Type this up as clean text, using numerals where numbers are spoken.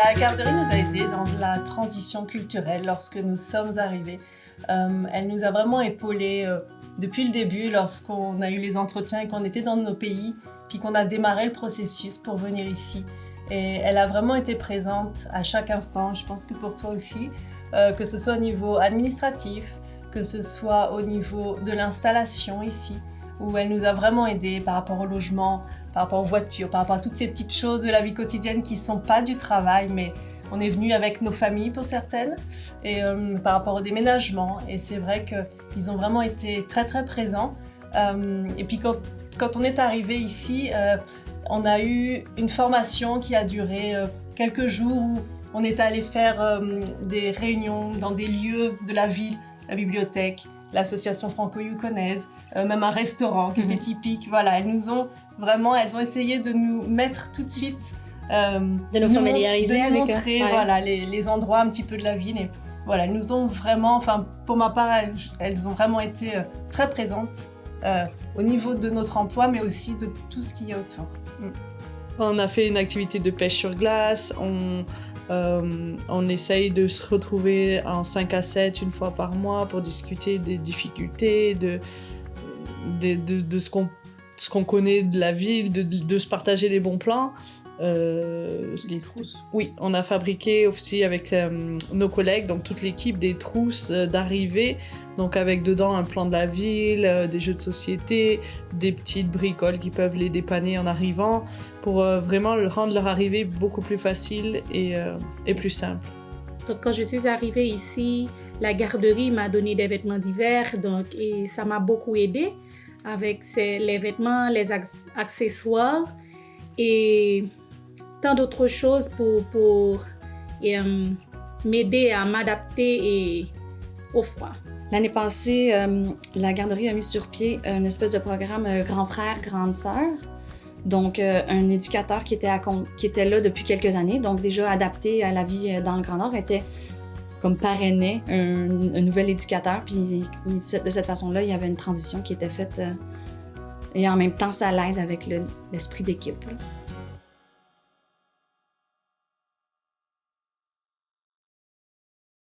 La garderie nous a aidés dans la transition culturelle lorsque nous sommes arrivés. Elle nous a vraiment épaulés depuis le début lorsqu'on a eu les entretiens et qu'on était dans nos pays, puis qu'on a démarré le processus pour venir ici. Et elle a vraiment été présente à chaque instant, je pense que pour toi aussi, que ce soit au niveau administratif, que ce soit au niveau de l'installation ici, où elle nous a vraiment aidés par rapport au logement, par rapport aux voitures, par rapport à toutes ces petites choses de la vie quotidienne qui ne sont pas du travail, mais on est venu avec nos familles pour certaines, et par rapport au déménagement. Et c'est vrai qu'ils ont vraiment été très très présents. Et puis quand on est arrivé ici, on a eu une formation qui a duré quelques jours où on est allé faire des réunions dans des lieux de la ville, la bibliothèque, l'association franco-yukonaise, même un restaurant qui était typique. Voilà, elles ont essayé de nous mettre tout de suite, de nous familiariser avec montrer voilà, les endroits un petit peu de la ville. Et voilà, elles nous ont vraiment, enfin pour ma part, elles ont vraiment été très présentes au niveau de notre emploi, mais aussi de tout ce qu'il y a autour. On a fait une activité de pêche sur glace, on essaye de se retrouver en 5 à 7 une fois par mois pour discuter des difficultés, de ce qu'on connaît de la ville, de se partager les bons plans. Les trousses. Oui, on a fabriqué aussi avec nos collègues, donc toute l'équipe, des trousses d'arrivée, donc avec dedans un plan de la ville, des jeux de société, des petites bricoles qui peuvent les dépanner en arrivant, pour vraiment rendre leur arrivée beaucoup plus facile et plus simple. Donc, quand je suis arrivée ici, la garderie m'a donné des vêtements d'hiver, et ça m'a beaucoup aidée avec les vêtements, les accessoires et tant d'autres choses pour m'aider à m'adapter au froid. L'année passée, la garderie a mis sur pied une espèce de programme grand frère, grande sœur. Donc, un éducateur qui était là depuis quelques années, donc déjà adapté à la vie dans le Grand Nord, était comme parrainait un nouvel éducateur. Puis de cette façon-là, il y avait une transition qui était faite et en même temps, ça l'aide avec l'esprit d'équipe. Là.